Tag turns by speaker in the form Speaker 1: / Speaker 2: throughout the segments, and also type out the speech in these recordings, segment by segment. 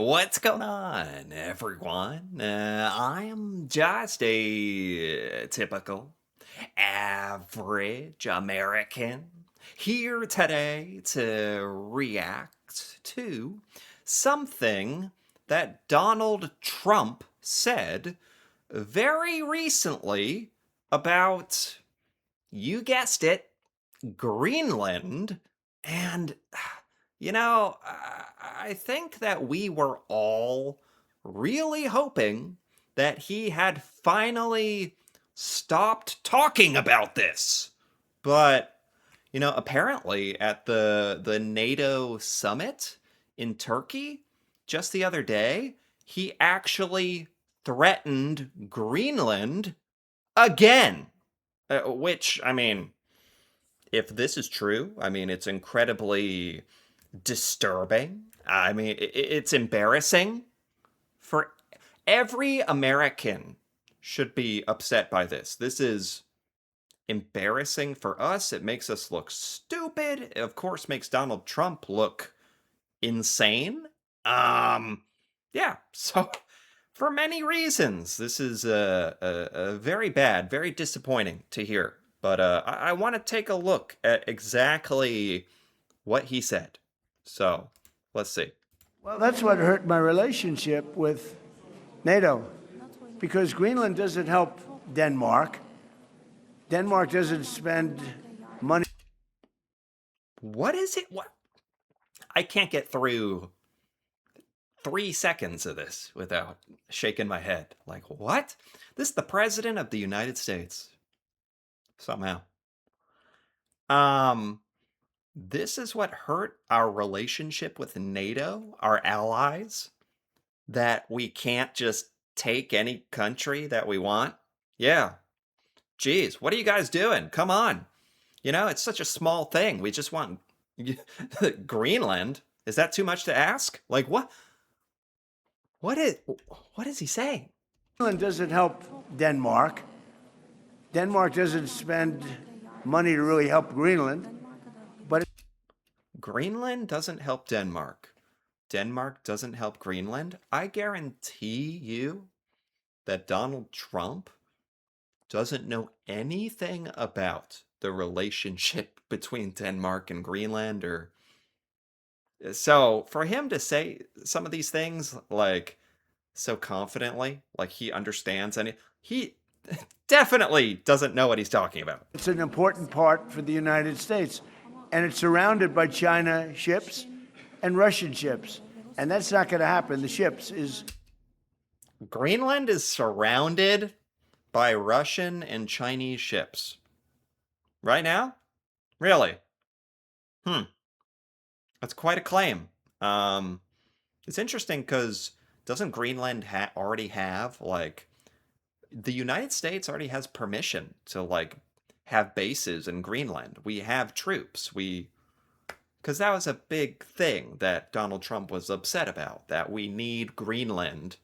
Speaker 1: What's going on, everyone? I am just a typical, average American here today to react to something that Donald Trump said very recently about, you guessed it, Greenland. And, I think that we were all really hoping that he had finally stopped talking about this. But, apparently at the NATO summit in Turkey just the other day, he actually threatened Greenland again. Which, I mean, if this is true, I mean, it's incredibly disturbing. I mean, it's embarrassing for every American should be upset by this. This is embarrassing for us. It makes us look stupid. It, of course, makes Donald Trump look insane. Um, yeah. So, for many reasons, this is a very bad, very disappointing to hear. But I want to take a look at exactly what he said. So, let's see.
Speaker 2: Well, that's what hurt my relationship with NATO, because Greenland doesn't help Denmark. Denmark doesn't spend money.
Speaker 1: What is it? What? I can't get through 3 seconds of this without shaking my head. Like, what? This is the president of the United States. Somehow. Um, this is what hurt our relationship with NATO, our allies, that we can't just take any country that we want. Yeah. Geez, what are you guys doing? Come on. It's such a small thing. We just want Greenland. Is that too much to ask? Like what? What is? What is he saying?
Speaker 2: Greenland doesn't help Denmark. Denmark doesn't spend money to really help Greenland, but
Speaker 1: Greenland doesn't help Denmark. Denmark doesn't help Greenland. I guarantee you that Donald Trump doesn't know anything about the relationship between Denmark and Greenland, or so for him to say some of these things like so confidently, like he understands, and he definitely doesn't know what he's talking about.
Speaker 2: it's an important part for the United States. And it's surrounded by China ships and Russian ships. And that's not going to happen. The ships is
Speaker 1: Greenland is surrounded by Russian and Chinese ships. Right now? Really? Hmm. That's quite a claim. Um, it's interesting because doesn't Greenland already have, like, the United States already has permission to, like, have bases in Greenland. We have troops. Because that was a big thing that Donald Trump was upset about, that we need Greenland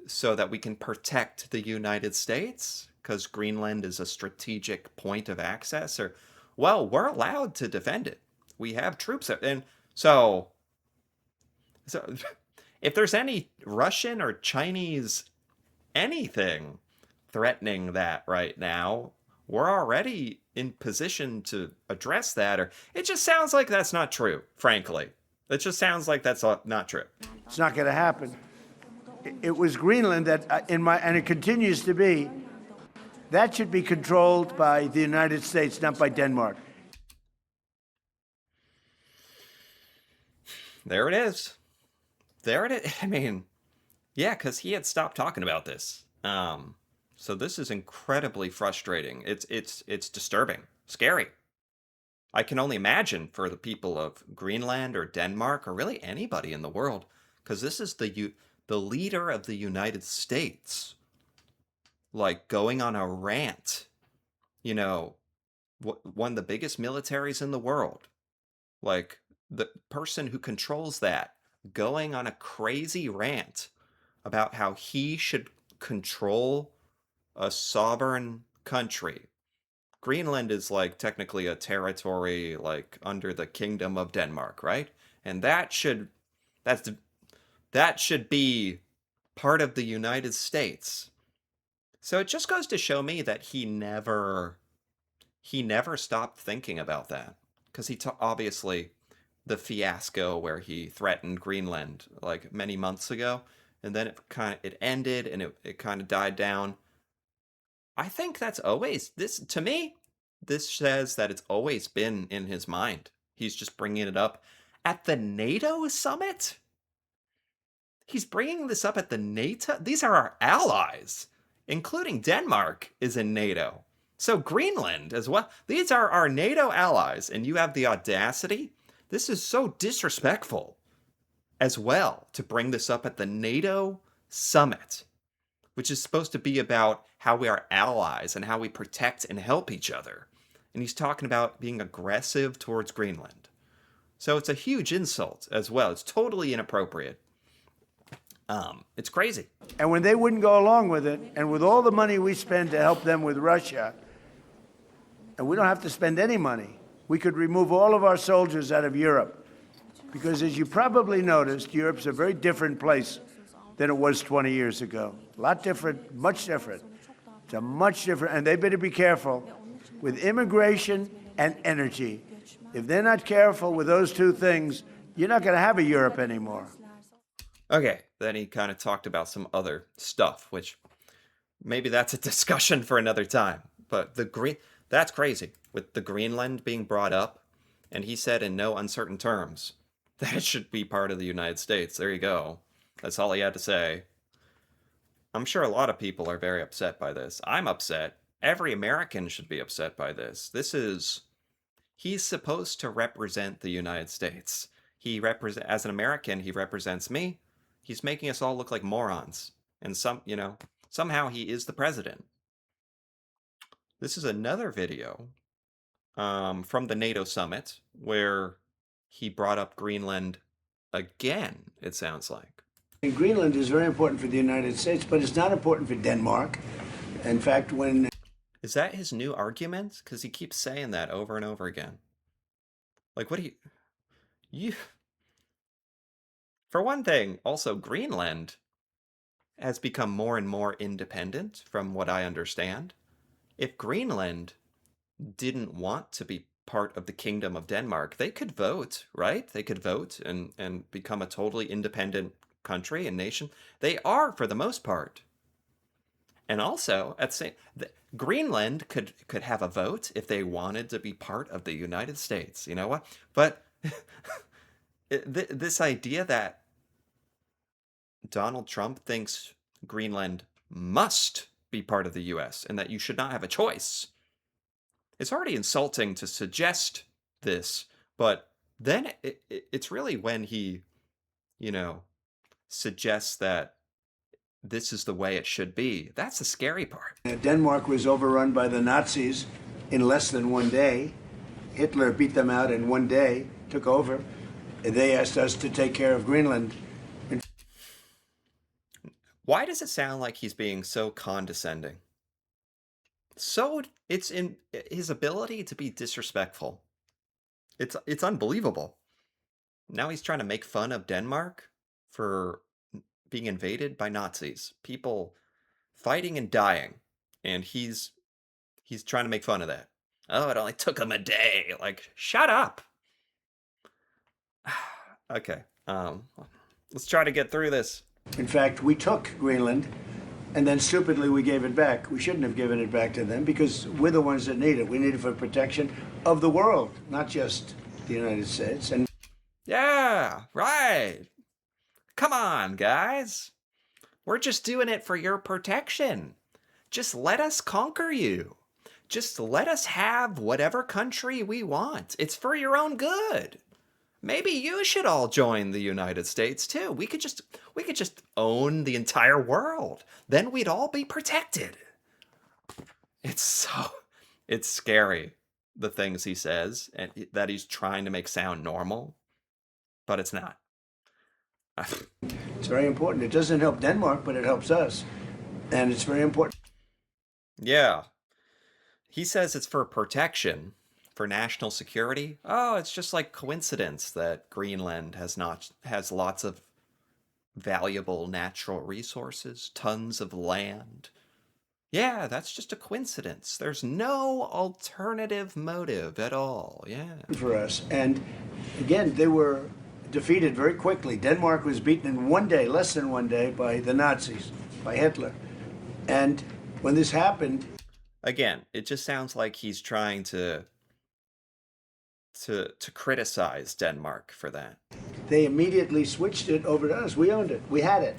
Speaker 1: so that we can protect the United States, because Greenland is a strategic point of access, or, well, we're allowed to defend it. We have troops there. And so if there's any Russian or Chinese anything threatening that right now, we're already in position to address that. Or it just sounds like that's not true, frankly. It just sounds like that's not true.
Speaker 2: it's not going to happen. It was Greenland that, and it continues to be, that should be controlled by the United States, not by Denmark.
Speaker 1: There it is. There it is. I mean, yeah, because he had stopped talking about this. So this is incredibly frustrating. It's disturbing, scary. I can only imagine for the people of Greenland or Denmark or really anybody in the world, because this is the leader of the United States, like going on a rant. You know, one of the biggest militaries in the world, like the person who controls that, going on a crazy rant about how he should control a sovereign country. Greenland is like technically a territory like under the kingdom of Denmark, right? And that's that should be part of the United States. So it just goes to show me that he never stopped thinking about that because obviously the fiasco where he threatened Greenland like many months ago, and then it ended and it kind of died down. I think that's always this to me. This says that it's always been in his mind. He's just bringing it up at the NATO summit. He's bringing this up at the NATO. These are our allies, including Denmark is in NATO. So Greenland as well. These are our NATO allies, and you have the audacity. This is so disrespectful as well to bring this up at the NATO summit, which is supposed to be about how we are allies and how we protect and help each other. And he's talking about being aggressive towards Greenland. So it's a huge insult as well. It's totally inappropriate. It's crazy.
Speaker 2: And when they wouldn't go along with it, and with all the money we spend to help them with Russia, and we don't have to spend any money, we could remove all of our soldiers out of Europe. Because as you probably noticed, Europe's a very different place than it was 20 years ago. A lot different, much different. It's a much different, and they better be careful with immigration and energy. If they're not careful with those two things, you're not going to have a Europe anymore.
Speaker 1: Okay, then he kind of talked about some other stuff, which maybe that's a discussion for another time. But that's crazy with the Greenland being brought up, and he said in no uncertain terms that it should be part of the United States. There you go. That's all he had to say. I'm sure a lot of people are very upset by this. I'm upset. Every American should be upset by this. He's supposed to represent the United States. As an American, he represents me. He's making us all look like morons. And somehow he is the president. This is another video from the NATO summit where he brought up Greenland again, it sounds like.
Speaker 2: And Greenland is very important for the United States, but it's not important for Denmark. In fact, when...
Speaker 1: Is that his new argument? Because he keeps saying that over and over again. Like, what do you... For one thing, also, Greenland has become more and more independent, from what I understand. If Greenland didn't want to be part of the Kingdom of Denmark, they could vote, right? They could vote and become a totally independent country and nation. They are, for the most part. And also, Greenland could have a vote if they wanted to be part of the United States. You know what? But this idea that Donald Trump thinks Greenland must be part of the U.S. and that you should not have a choice. It's already insulting to suggest this, but then it's really when he, suggests that this is the way it should be. That's the scary part.
Speaker 2: Denmark was overrun by the Nazis in less than one day. Hitler beat them out in one day, took over. They asked us to take care of Greenland.
Speaker 1: Why does it sound like he's being so condescending? It's in his ability to be disrespectful. It's unbelievable. Now he's trying to make fun of Denmark for being invaded by Nazis, people fighting and dying, and he's trying to make fun of that. Oh, it only took him a day. Like, shut up. Okay, let's try to get through this.
Speaker 2: In fact, we took Greenland, and then stupidly we gave it back. We shouldn't have given it back to them because we're the ones that need it. We need it for protection of the world, not just the United States. And
Speaker 1: yeah, right. Come on, guys. We're just doing it for your protection. Just let us conquer you. Just let us have whatever country we want. It's for your own good. Maybe you should all join the United States too. We could just own the entire world. Then we'd all be protected. It's scary, the things he says and that he's trying to make sound normal, but it's not.
Speaker 2: It's very important. It doesn't help Denmark, but it helps us. And it's very important.
Speaker 1: Yeah. He says it's for protection, for national security. Oh, it's just like coincidence that Greenland has lots of valuable natural resources, tons of land. Yeah, that's just a coincidence. There's no alternative motive at all. Yeah.
Speaker 2: For us. And again, they were defeated very quickly. Denmark was beaten in one day, less than one day, by the Nazis, by Hitler. And when this happened,
Speaker 1: Again, it just sounds like he's trying to criticize Denmark for that.
Speaker 2: they immediately switched it over to us. We owned it. We had it.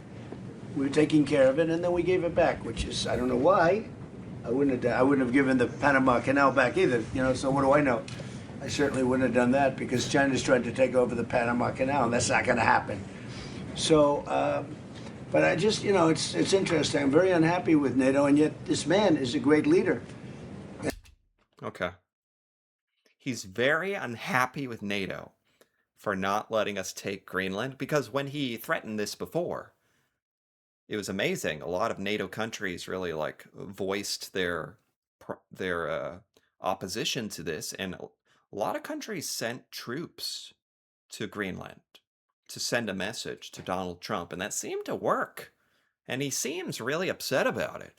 Speaker 2: We were taking care of it, and then we gave it back, which is, I don't know why. I wouldn't have given the Panama Canal back either, so what do I know? I certainly wouldn't have done that because China's trying to take over the Panama Canal, and that's not going to happen. So, but I just, it's interesting. I'm very unhappy with NATO, and yet this man is a great leader.
Speaker 1: Okay. He's very unhappy with NATO for not letting us take Greenland because when he threatened this before, it was amazing. A lot of NATO countries really voiced their opposition to this, and a lot of countries sent troops to Greenland to send a message to Donald Trump, and that seemed to work. And he seems really upset about it.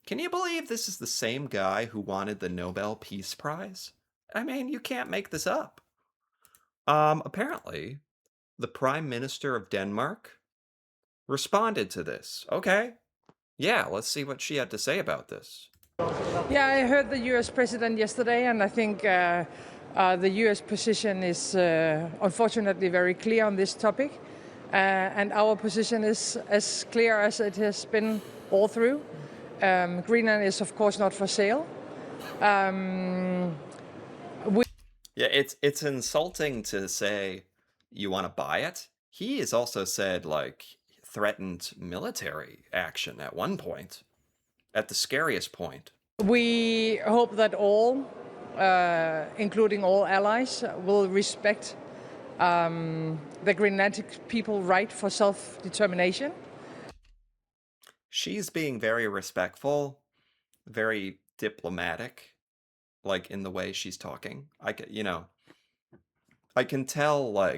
Speaker 1: Can you believe this is the same guy who wanted the Nobel Peace Prize? I mean, you can't make this up. Apparently, the Prime Minister of Denmark responded to this. Okay. Yeah, let's see what she had to say about this.
Speaker 3: Yeah, I heard the US president yesterday, and I think the US position is unfortunately very clear on this topic. And our position is as clear as it has been all through. Greenland is, of course, not for sale.
Speaker 1: Yeah, it's insulting to say you want to buy it. He has also said, threatened military action at one point, at the scariest point.
Speaker 3: We hope that all, including all allies, will respect the Greenlandic people's right for self-determination.
Speaker 1: She's being very respectful, very diplomatic, in the way she's talking. I can tell,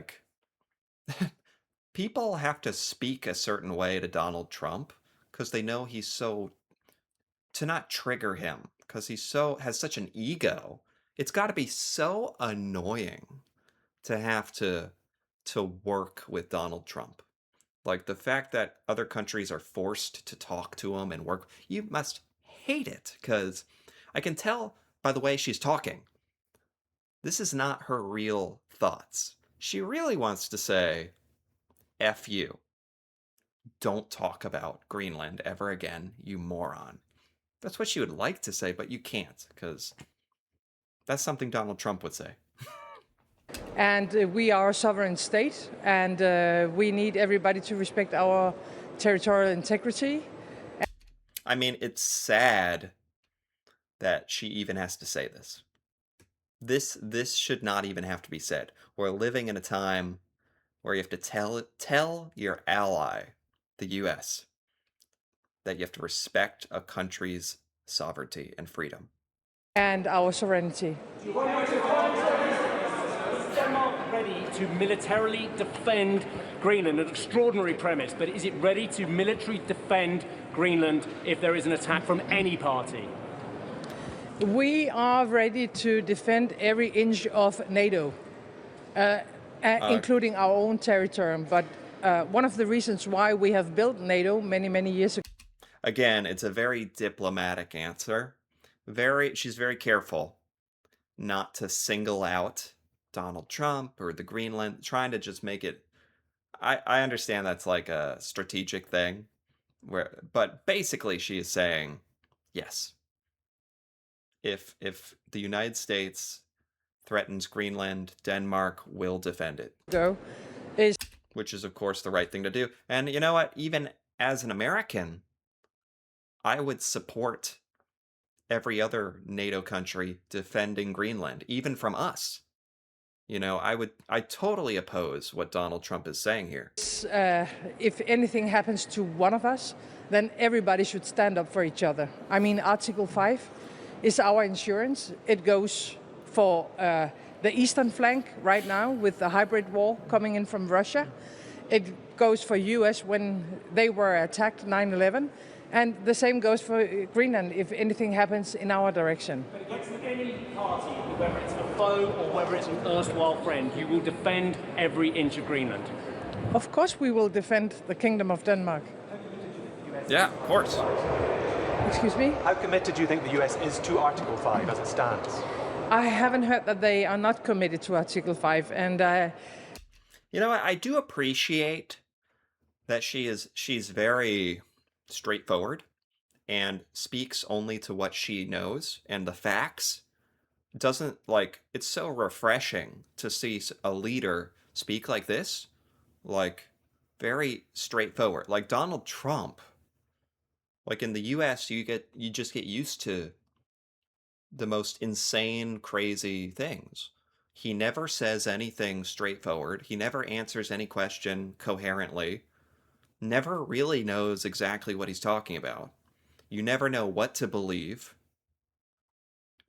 Speaker 1: people have to speak a certain way to Donald Trump because they know to not trigger him, because has such an ego. It's got to be so annoying to have to work with Donald Trump. The fact that other countries are forced to talk to him and work, you must hate it, because I can tell by the way she's talking, this is not her real thoughts. She really wants to say, F you. Don't talk about Greenland ever again, you moron. That's what she would like to say, but you can't, because that's something Donald Trump would say.
Speaker 3: And we are a sovereign state, and we need everybody to respect our territorial integrity.
Speaker 1: I mean, it's sad that she even has to say this. This should not even have to be said. We're living in a time where you have to tell your ally, the US, that you have to respect a country's sovereignty and freedom.
Speaker 3: And our sovereignty.
Speaker 4: Ready to militarily defend Greenland? An extraordinary premise, but is it ready to militarily defend Greenland if there is an attack from any party?
Speaker 3: We are ready to defend every inch of NATO, including our own territory. But one of the reasons why we have built NATO many, many years ago.
Speaker 1: Again, it's a very diplomatic answer. She's very careful not to single out Donald Trump or the Greenland, trying to just make it. I understand that's like a strategic thing, but basically she is saying, yes, if the United States threatens Greenland, Denmark will defend it. Which is, of course, the right thing to do. And you know what? Even as an American, I would support every other NATO country defending Greenland, even from us. I totally oppose what Donald Trump is saying here.
Speaker 3: If anything happens to one of us, then everybody should stand up for each other. I mean, Article 5 is our insurance. It goes for the eastern flank right now with the hybrid war coming in from Russia. It goes for US when they were attacked 9/11, and the same goes for Greenland if anything happens in our direction.
Speaker 4: But against any party, whether it's a foe or whether it's an erstwhile friend, you will defend every inch of Greenland.
Speaker 3: Of course, we will defend the Kingdom of Denmark.
Speaker 1: Yeah, of course.
Speaker 3: Excuse me?
Speaker 5: How committed do you think the US is to Article 5 as it stands?
Speaker 3: I haven't heard that they are not committed to Article 5, and
Speaker 1: You know, I do appreciate that she's very straightforward and speaks only to what she knows and the facts. Doesn't like it's so refreshing to see a leader speak like this, like very straightforward. Like Donald Trump. Like in the US, you just get used to the most insane, crazy things. He never says anything straightforward. He never answers any question coherently. Never really knows exactly what he's talking about. You never know what to believe.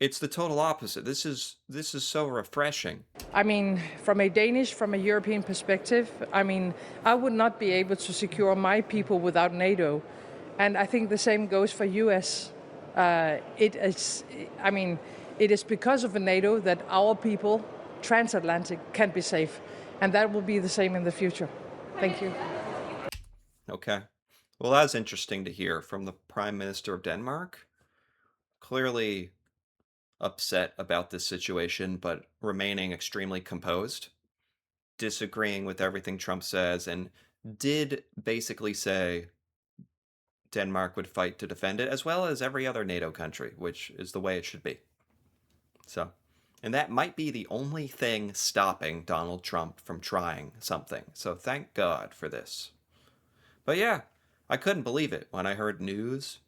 Speaker 1: It's the total opposite. This is so refreshing.
Speaker 3: I mean, from a Danish, from a European perspective, I mean, I would not be able to secure my people without NATO. And I think the same goes for US. It is because of NATO that our people, transatlantic, can be safe. And that will be the same in the future. Thank you.
Speaker 1: Okay. Well, that's interesting to hear from the Prime Minister of Denmark. Clearly upset about this situation, but remaining extremely composed, disagreeing with everything Trump says, and did basically say Denmark would fight to defend it, as well as every other NATO country, which is the way it should be. So, and that might be the only thing stopping Donald Trump from trying something. So thank God for this. But yeah, I couldn't believe it when I heard news,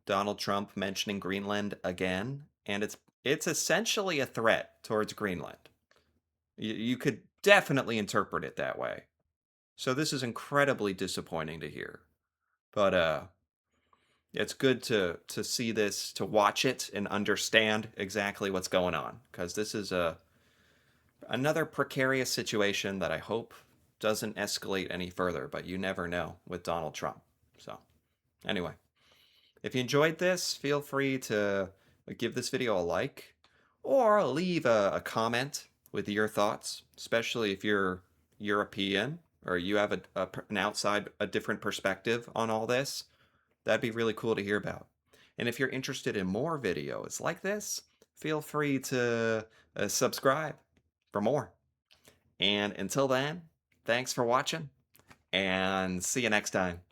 Speaker 1: Donald Trump mentioning Greenland again, and it's essentially a threat towards Greenland. You could definitely interpret it that way. So this is incredibly disappointing to hear. But it's good to see this, to watch it and understand exactly what's going on, because this is another precarious situation that I hope doesn't escalate any further, but you never know with Donald Trump. So anyway, if you enjoyed this, feel free to give this video a like or leave a comment with your thoughts, especially if you're European or you have a different perspective on all this. That'd be really cool to hear about. And if you're interested in more videos like this, feel free to subscribe for more. And until then, thanks for watching, and see you next time.